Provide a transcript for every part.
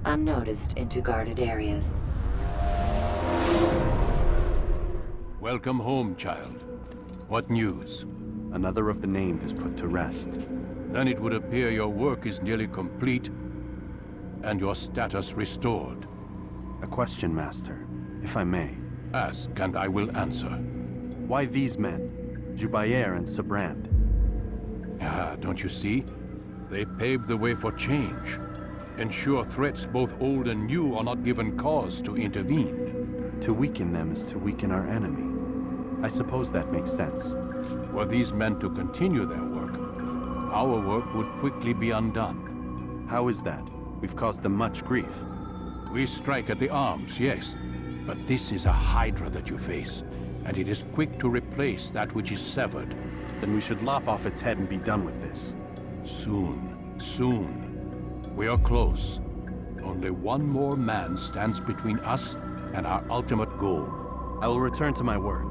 unnoticed into guarded areas. Welcome home, child. What news? Another of the named is put to rest. Then it would appear your work is nearly complete, and your status restored. A question, Master, if I may. Ask, and I will answer. Why these men? Jubayer and Sabrand? Ah, don't you see? They paved the way for change. Ensure threats both old and new are not given cause to intervene. To weaken them is to weaken our enemy. I suppose that makes sense. Were these men to continue their work, our work would quickly be undone. How is that? We've caused them much grief. We strike at the arms, yes. But this is a hydra that you face, and it is quick to replace that which is severed. Then we should lop off its head and be done with this. Soon, soon. We are close. Only one more man stands between us and our ultimate goal. I will return to my work.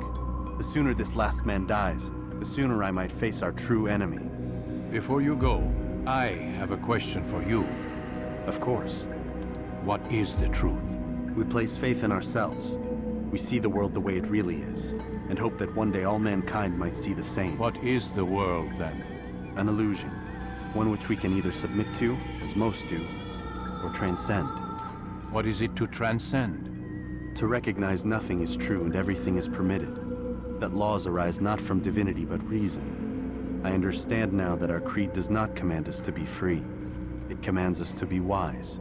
The sooner this last man dies, the sooner I might face our true enemy. Before you go, I have a question for you. Of course. What is the truth? We place faith in ourselves. We see the world the way it really is, and hope that one day all mankind might see the same. What is the world, then? An illusion. One which we can either submit to, as most do, or transcend. What is it to transcend? To recognize nothing is true and everything is permitted. That laws arise not from divinity but reason. I understand now that our creed does not command us to be free. It commands us to be wise.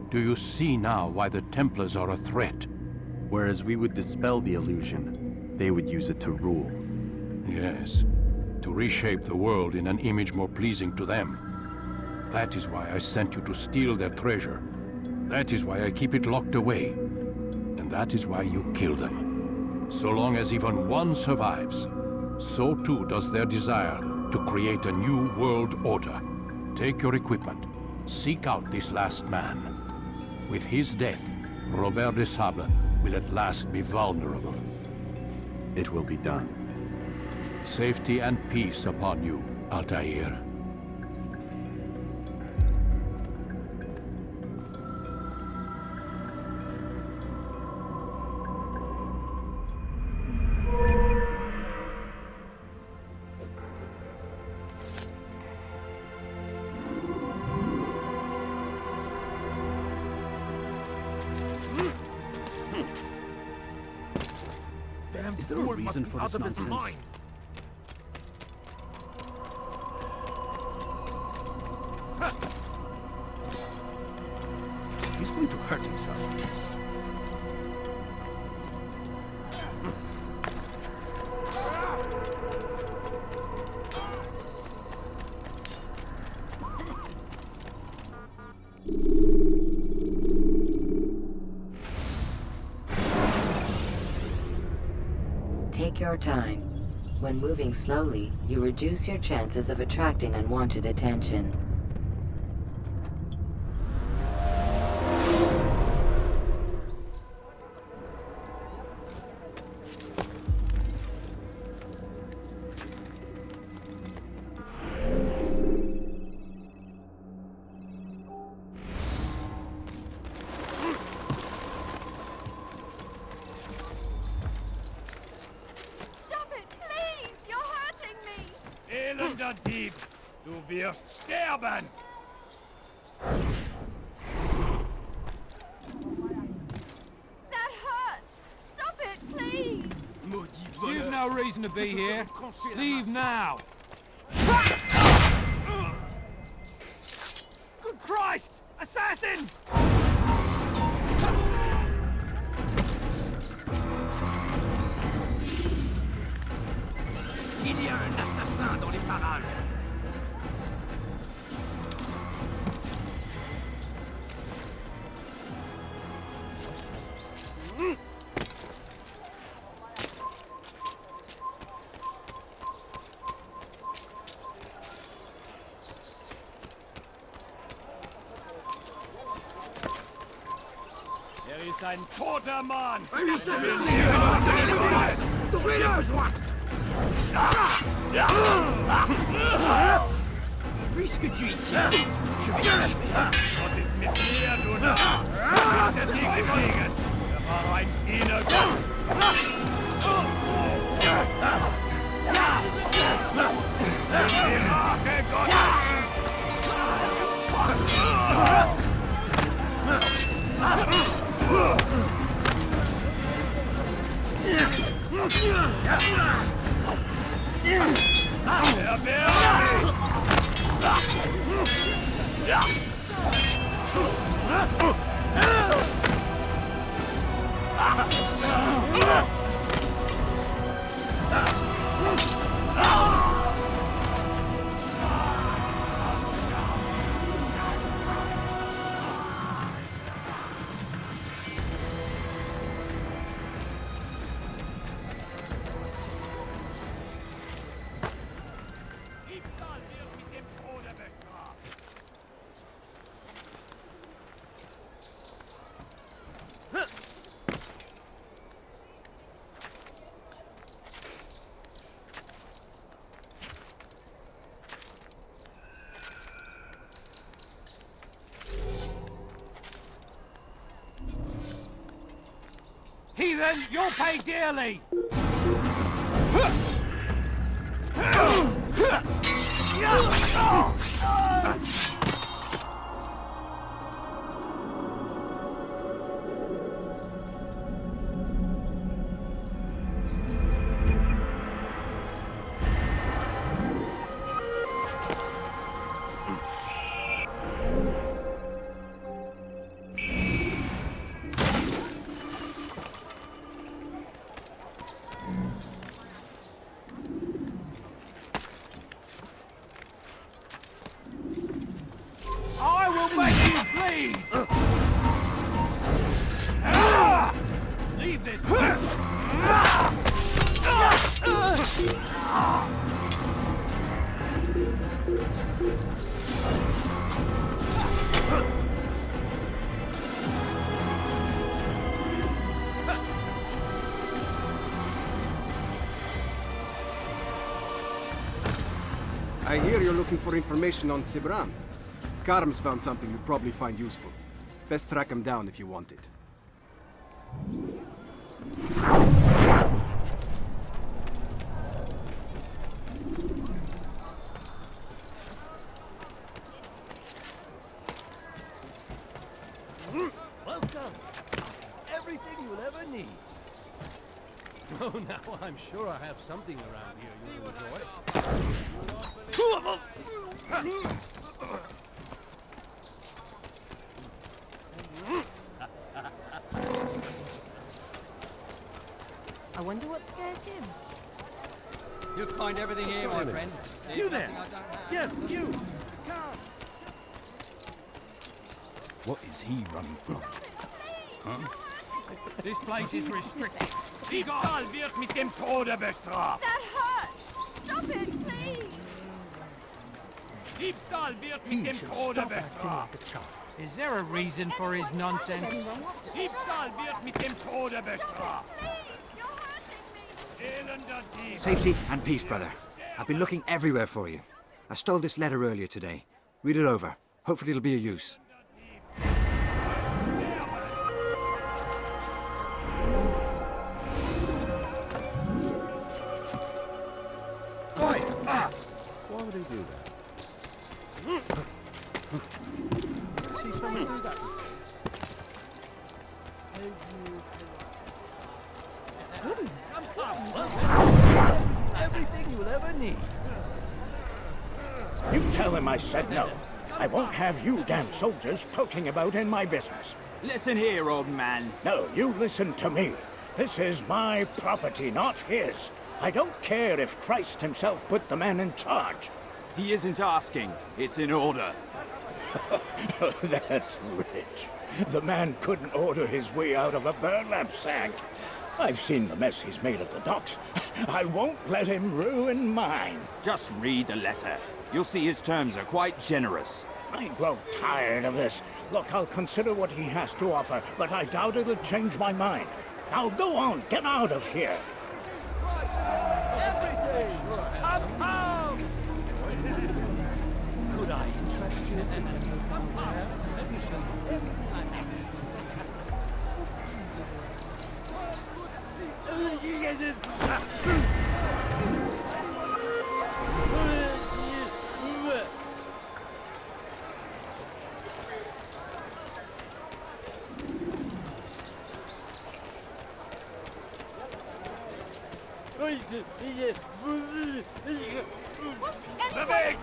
Do you see now why the Templars are a threat? Whereas we would dispel the illusion, they would use it to rule. Yes, to reshape the world in an image more pleasing to them. That is why I sent you to steal their treasure. That is why I keep it locked away. And that is why you kill them. So long as even one survives, so too does their desire to create a new world order. Take your equipment. Seek out this last man. With his death, Robert de Sable will at last be vulnerable. It will be done. Safety and peace upon you, Altair. Is there a reason for this nonsense? He's going to hurt himself. Take your time. When moving slowly, you reduce your chances of attracting unwanted attention. Elender Dieb, du wirst sterben! That hurts! Stop it, please! You've no reason to be here. Leave now! Good Christ! Assassin! Il y a un assassin dans les parages! ist ein toter Mann! Risqueduit. Je vais chercher. Was ist mit mir, du Narr? Der Sieg fliegen. Er war ein Diener Gottes. Die Rache Gottes. Er wehrt Heathen, you'll pay dearly! I will make you bleed! Leave this place! I hear you're looking for information on Sibran. Karm's found something you'd probably find useful. Best track him down if you want it. Welcome. Everything you'll ever need. Oh, now I'm sure I have something around here you'll enjoy. I wonder what scares him. You'll find everything here, my friend. You there? Yes, you. Come. What is he running from? This place is restricted. Diebstahl wird mit dem Tode bestraft. That hurts! Stop it, please! Diebstahl wird mit He dem should Tode stop acting bestraft. like a child. Is there a reason for his nonsense? Diebstahl wird mit dem Tode bestraft. Please! You're hurting me! Elender Dieb. Safety and peace, brother. I've been looking everywhere for you. I stole this letter earlier today. Read it over. Hopefully it'll be of use. Why would he do that? See someone do that? Everything you'll ever need. You tell him I said no. I won't have you damn soldiers poking about in my business. Listen here, old man. No, you listen to me. This is my property, not his. I don't care if Christ himself put the man in charge. He isn't asking. It's in order. That's rich. The man couldn't order his way out of a burlap sack. I've seen the mess he's made of the docks. I won't let him ruin mine. Just read the letter. You'll see his terms are quite generous. I grow tired of this. Look, I'll consider what he has to offer, but I doubt it'll change my mind. Now go on, get out of here. Everything! Up home! Beweg!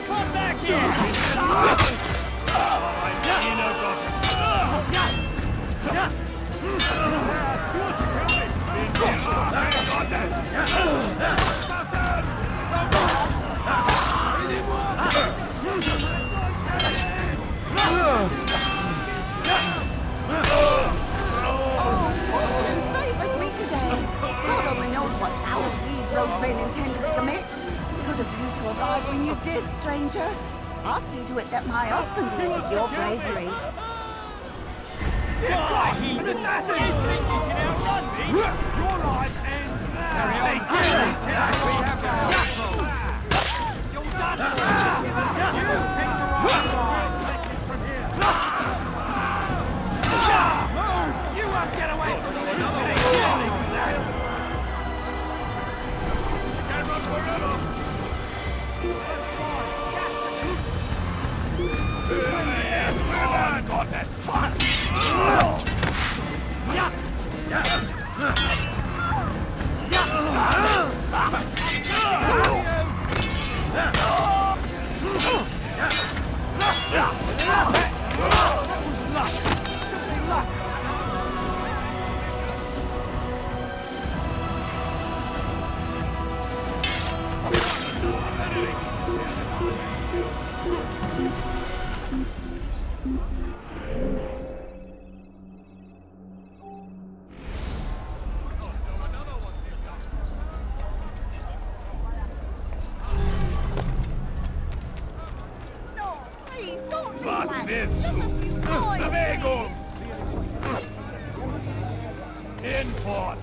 Come back here! Favors me today. God only knows what foul deeds Rosemary intended to commit. Good of you to arrive when you did, stranger. I'll see to it that my husband hears of your bravery. Your life ends You won't get away from me! No, please, don't leave Was us. willst Let du? us be boys, Bewegung! Hinfort!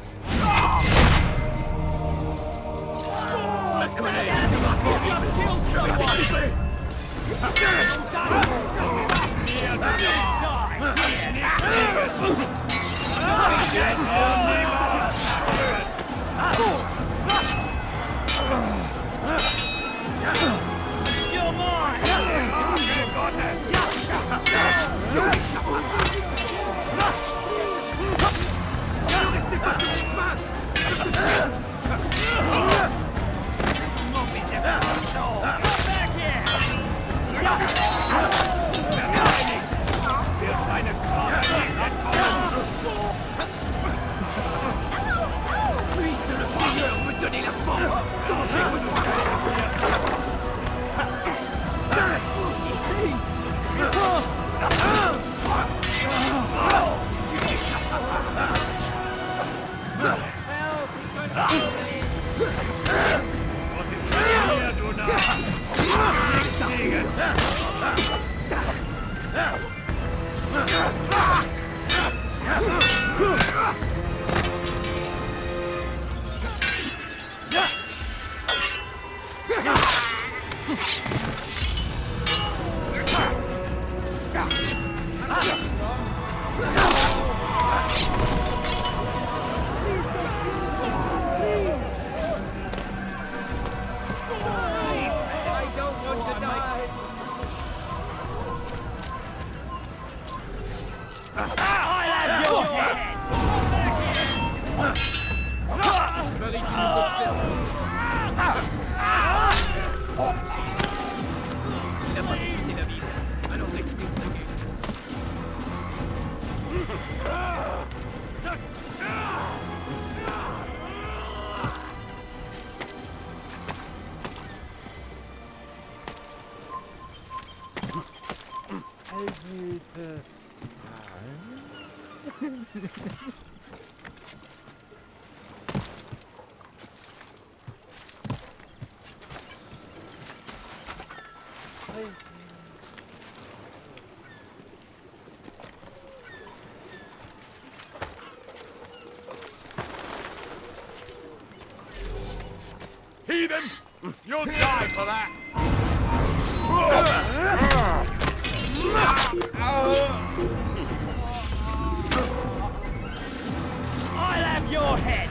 You're mine! I don't want to die. I'll have your head! heathen! You'll die for that! I'll have your head!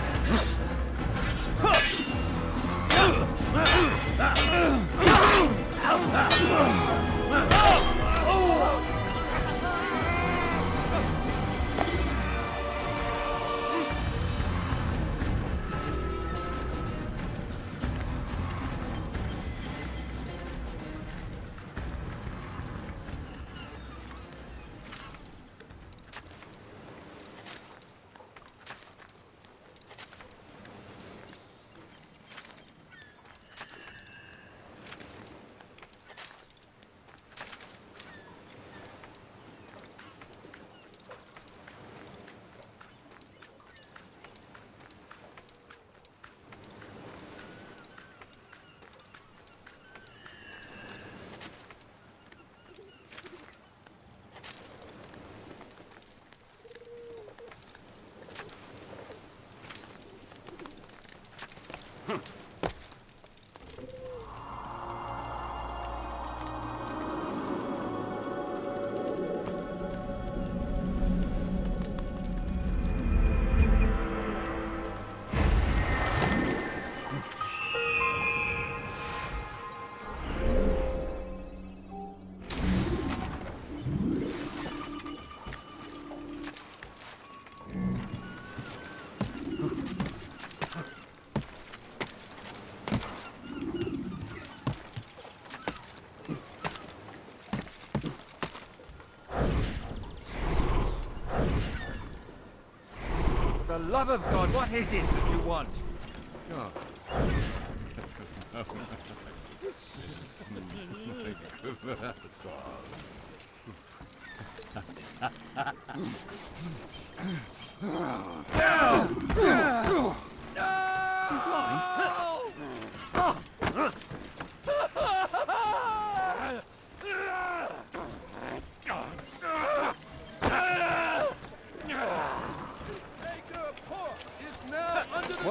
For the love of God, what is it that you want? Oh.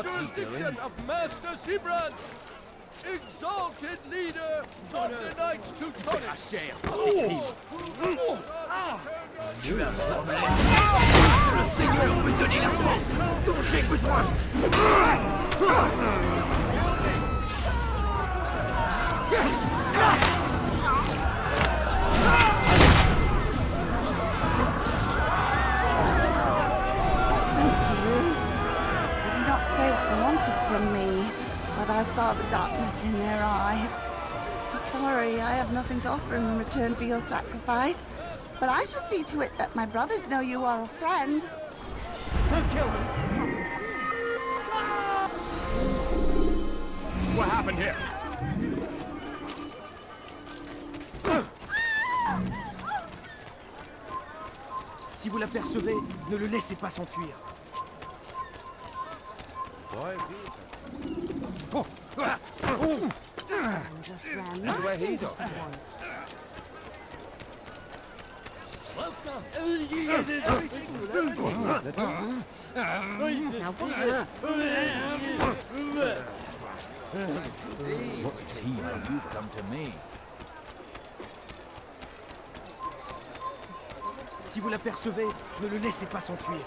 Jurisdiction of Master Sibrand, exalted leader of the Knights Teutonic. Tu vas le Seigneur me donner l'argent. Donc j'ai besoin. From me, but I saw the darkness in their eyes. I'm sorry, I have nothing to offer in return for your sacrifice, but I shall see to it that my brothers know you are a friend. Don't kill me! What happened here? Si vous l'apercevez, ne le laissez pas s'enfuir. That's where he's off. Welcome. What's he when you come to me? Si vous l'apercevez, ne le laissez pas s'enfuir.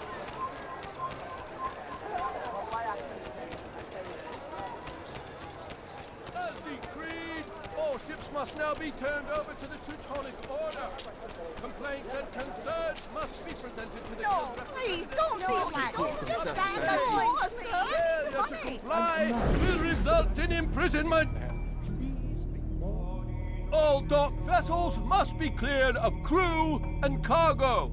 All ships must now be turned over to the Teutonic Order. Complaints and concerns must be presented to the No, please, don't be like that. Just stand up, Failure to comply will result in imprisonment. All docked vessels must be cleared of crew and cargo.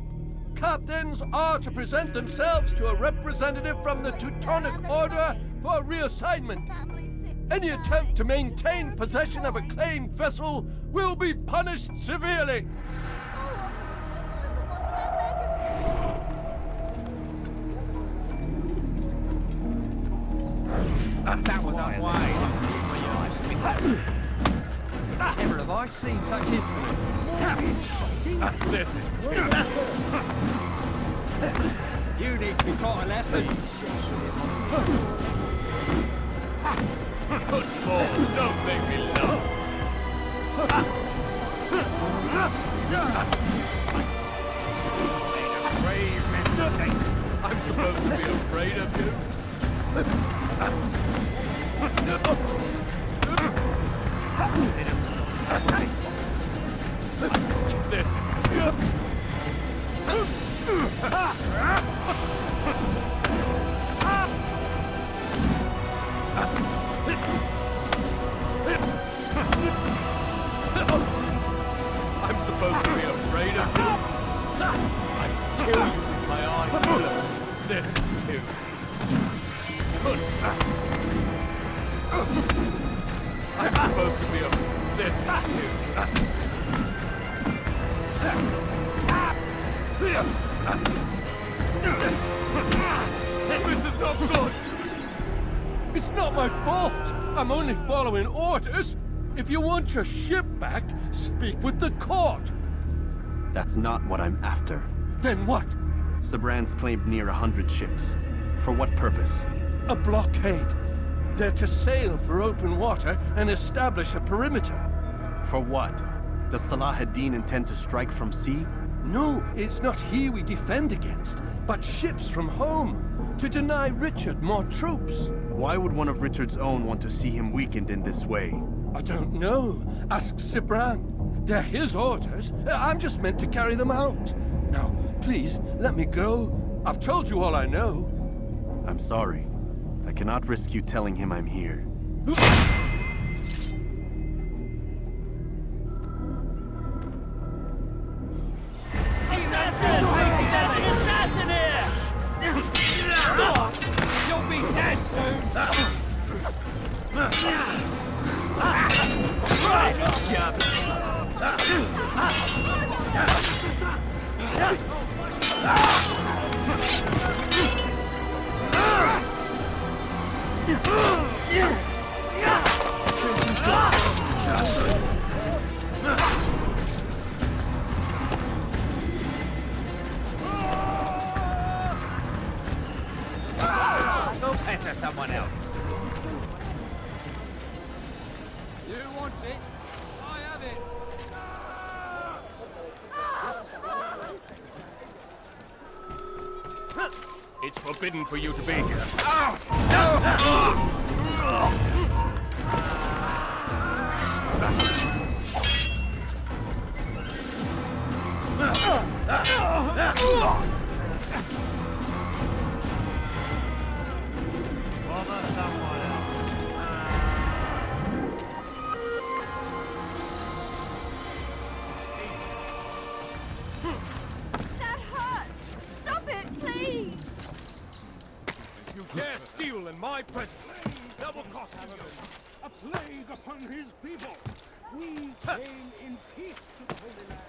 Captains are to present themselves to a representative from the Teutonic Order for reassignment. Any attempt to maintain possession of a claimed vessel will be punished severely. That was unwise. Never have I seen such insolence. This is too... You need to be taught a lesson. Good balls, don't make me laugh. Made a brave mistake. I'm supposed to be afraid of you? This. I'm supposed to be afraid of you? I kill you with my eyes closed. This too. I'm supposed to be afraid. This too. This is not good. It's not my fault. I'm only following orders. If you want your ship back, speak with the court. That's not what I'm after. Then what? Sabran's claimed near 100 ships. For what purpose? A blockade. They're to sail for open water and establish a perimeter. For what? Does Salah ad-Din intend to strike from sea? No, it's not he we defend against, but ships from home. To deny Richard more troops. Why would one of Richard's own want to see him weakened in this way? I don't know. Ask Sibran. They're his orders. I'm just meant to carry them out. Now, please, let me go. I've told you all I know. I'm sorry. I cannot risk you telling him I'm here. You'll be dead soon! Go pester someone else. You want it? I have it. It's forbidden for you to be here. That hurts! Stop it, please! You dare steal in my presence. Double cost to you. A plague upon his people. We came in peace to the Holy Land.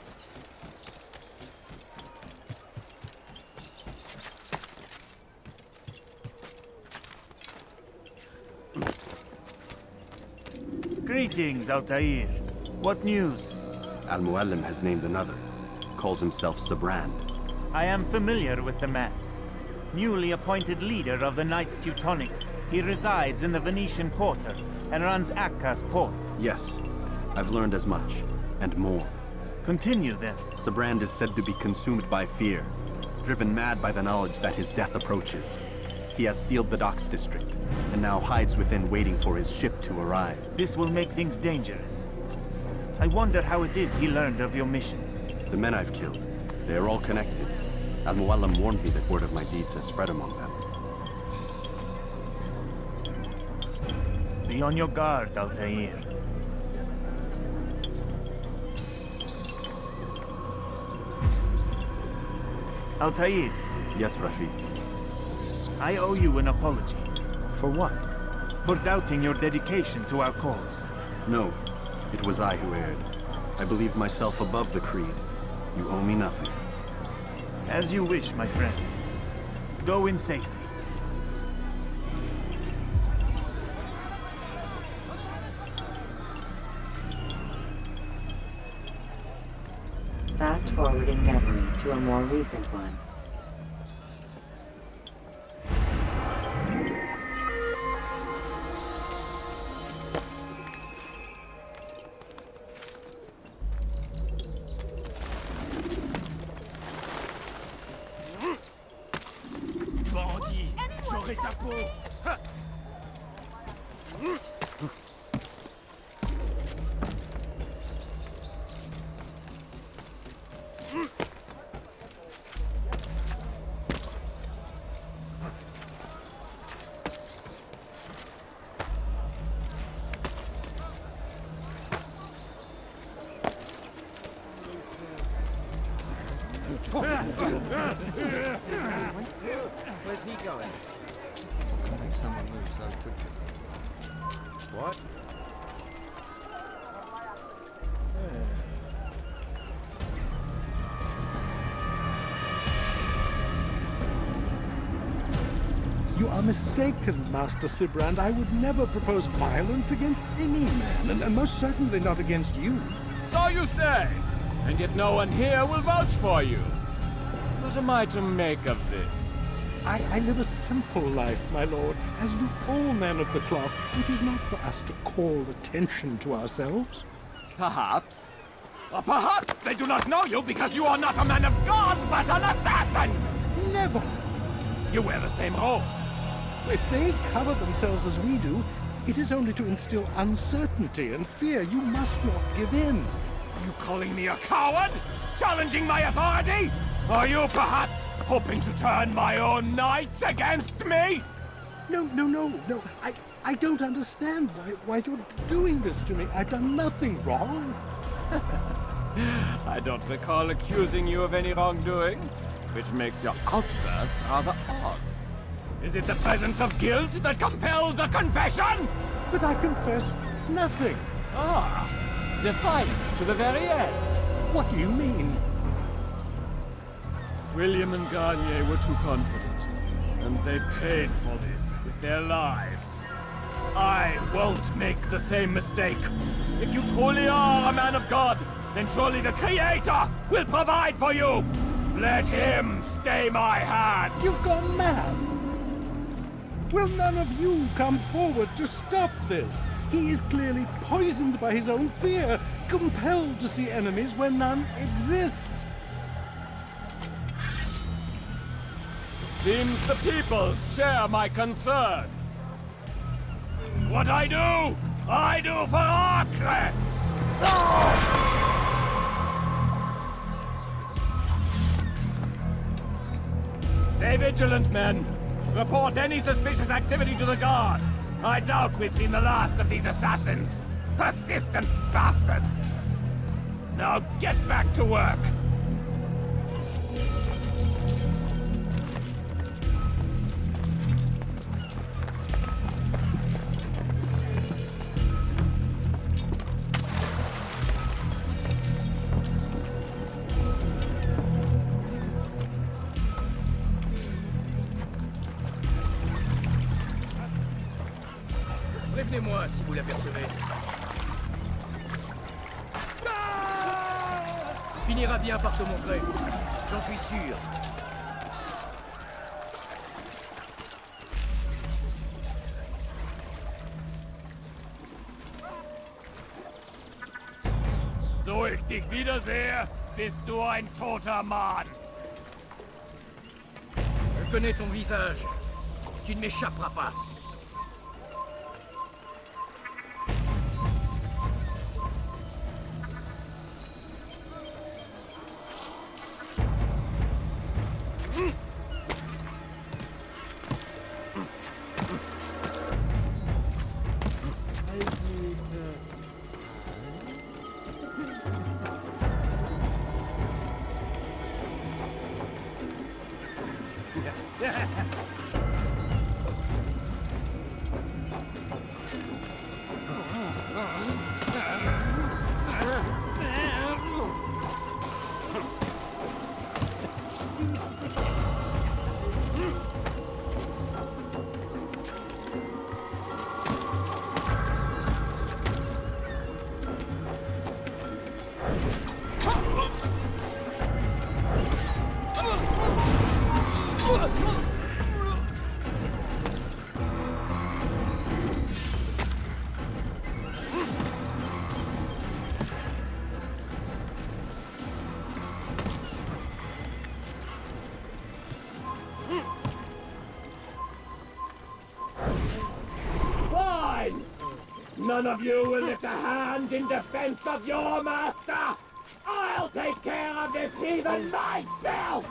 Greetings, Altair. What news? Al-Mualim has named another. Calls himself Sabrand. I am familiar with the man. Newly appointed leader of the Knights Teutonic, he resides in the Venetian Quarter and runs Akka's port. Yes, I've learned as much, and more. Continue then. Sabrand is said to be consumed by fear, driven mad by the knowledge that his death approaches. He has sealed the docks district, and now hides within waiting for his ship to arrive. This will make things dangerous. I wonder how it is he learned of your mission. The men I've killed, they are all connected. Al-Mualim warned me that word of my deeds has spread among them. Be on your guard, Altair. Altair. Yes, Rafiq. I owe you an apology. For what? For doubting your dedication to our cause. No, it was I who erred. I believe myself above the creed. You owe me nothing. As you wish, my friend. Go in safety. Fast forwarding memory to a more recent one. Where's he going? I think someone moved so quickly. What? You are mistaken, Master Sibrand. I would never propose violence against any man, and most certainly not against you. So you say, and yet no one here will vouch for you. What am I to make of this? I live a simple life, my lord, as do all men of the cloth. It is not for us to call attention to ourselves. Perhaps. Or perhaps they do not know you because you are not a man of God, but an assassin! Never! You wear the same robes. If they cover themselves as we do, it is only to instill uncertainty and fear. You must not give in. You calling me a coward? Challenging my authority? Are you perhaps hoping to turn my own knights against me? No. I don't understand why you're doing this to me. I've done nothing wrong. I don't recall accusing you of any wrongdoing, which makes your outburst rather odd. Is it the presence of guilt that compels a confession? But I confess nothing. Ah, defiant to the very end. What do you mean? William and Garnier were too confident, and they paid for this with their lives. I won't make the same mistake. If you truly are a man of God, then surely the Creator will provide for you. Let him stay my hand. You've gone mad. Will none of you come forward to stop this? He is clearly poisoned by his own fear, compelled to see enemies where none exist. Seems the people share my concern. What I do for Acre! Stay vigilant, men. Report any suspicious activity to the guard. I doubt we've seen the last of these assassins. Persistent bastards. Now get back to work. Prévenez-moi si vous l'apercevez. Il finira bien par se montrer. J'en suis sûr. So ich dich wiedersehe, bist du ein toter Mann. Je connais ton visage. Tu ne m'échapperas pas. None of you will lift a hand in defense of your master! I'll take care of this heathen myself!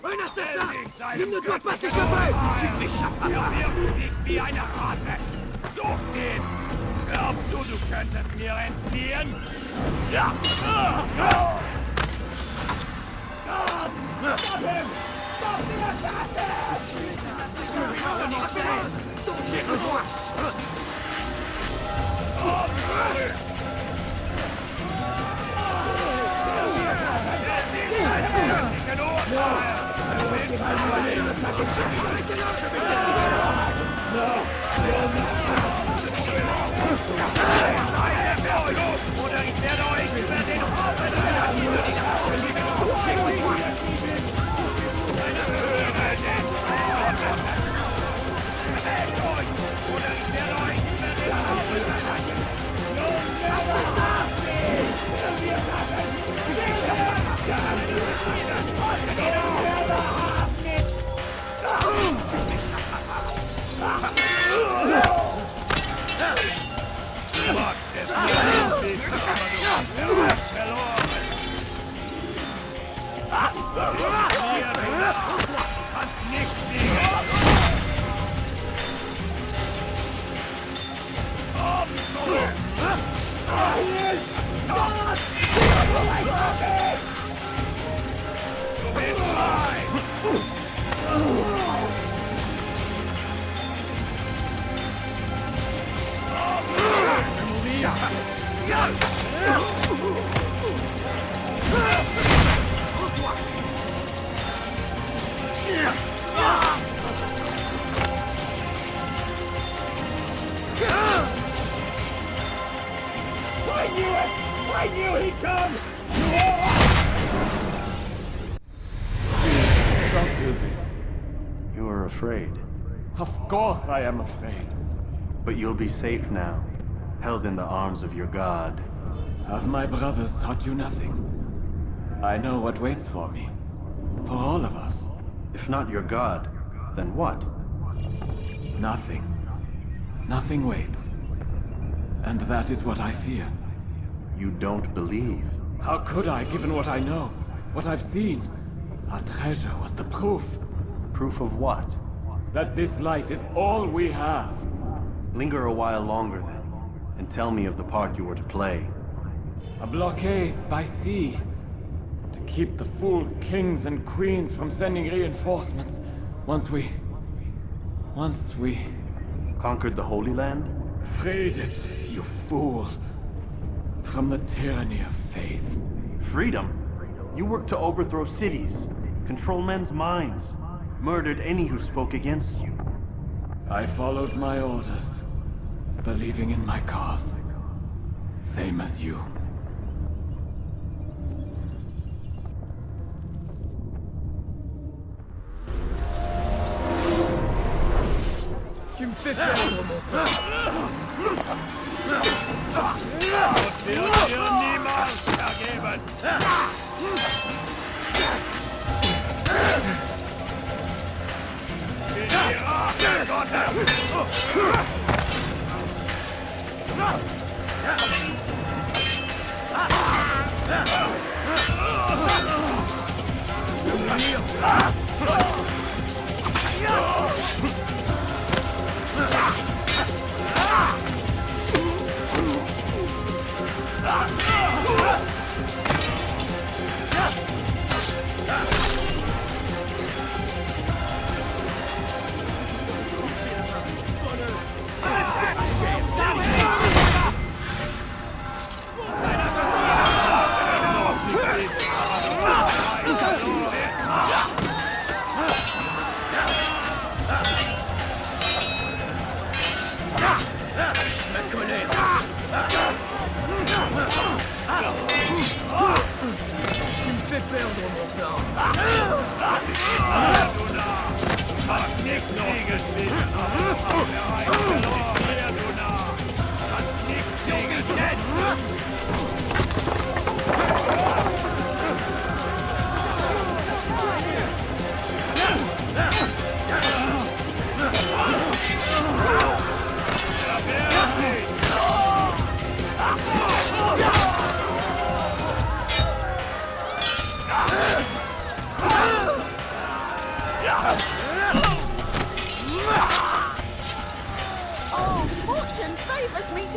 Un assassin! Il ne doit pas s'échapper! Tu n'échappes pas! Wie eine Ratte! Such ihn! Glaubst du könntest mir entfliehen? Ja! God! Stop him! Stop the assassin! Oder ich werde euch über den Haufen I knew he'd come! Don't do this. You are afraid. Of course I am afraid. But you'll be safe now, held in the arms of your god. Have my brothers taught you nothing? I know what waits for me. For all of us. If not your god, then what? Nothing. Nothing waits. And that is what I fear. You don't believe. How could I, given what I know? What I've seen? Our treasure was the proof. Proof of what? That this life is all we have. Linger a while longer then, and tell me of the part you were to play. A blockade by sea. To keep the fool kings and queens from sending reinforcements. Once we... Conquered the Holy Land? Freed it, you fool. From the tyranny of faith. Freedom? You worked to overthrow cities, control men's minds, murdered any who spoke against you. I followed my orders, believing in my cause. Same as you. Tu me fais perdre mon temps. wird dir niemals vergeben. Die Rache Gottes.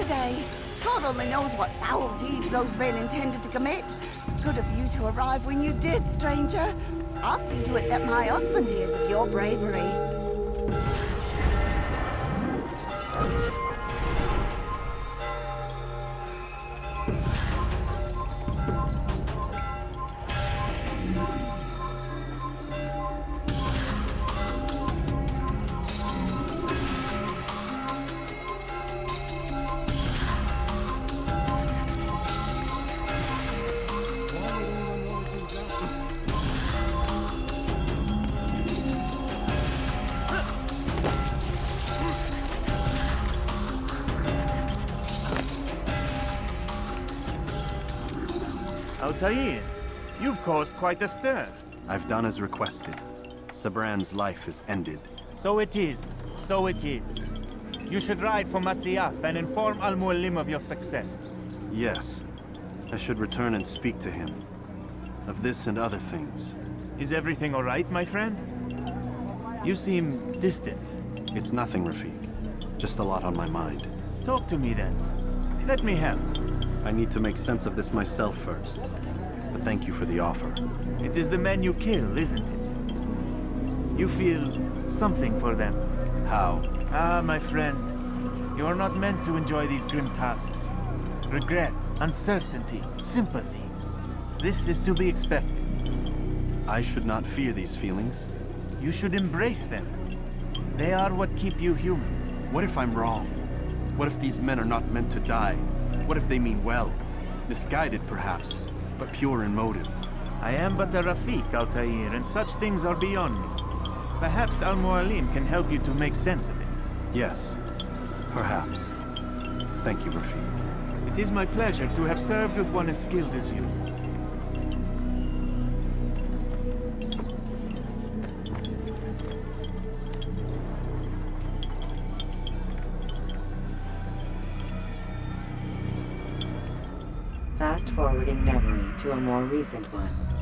today. God only knows what foul deeds those men intended to commit. Good of you to arrive when you did, stranger. I'll see to it that my husband hears of your bravery. Altair, you've caused quite a stir. I've done as requested. Sabran's life is ended. So it is. So it is. You should ride for Masyaf and inform Al-Mualim of your success. Yes. I should return and speak to him. Of this and other things. Is everything all right, my friend? You seem distant. It's nothing, Rafik. Just a lot on my mind. Talk to me then. Let me help. I need to make sense of this myself first. But thank you for the offer. It is the men you kill, isn't it? You feel something for them. How? Ah, my friend. You are not meant to enjoy these grim tasks. Regret, uncertainty, sympathy. This is to be expected. I should not fear these feelings. You should embrace them. They are what keep you human. What if I'm wrong? What if these men are not meant to die? What if they mean well? Misguided, perhaps, but pure in motive. I am but a Rafik, Altair, and such things are beyond me. Perhaps Al-Mualim can help you to make sense of it. Yes, perhaps. Thank you, Rafik. It is my pleasure to have served with one as skilled as you. Fast-forwarding memory to a more recent one.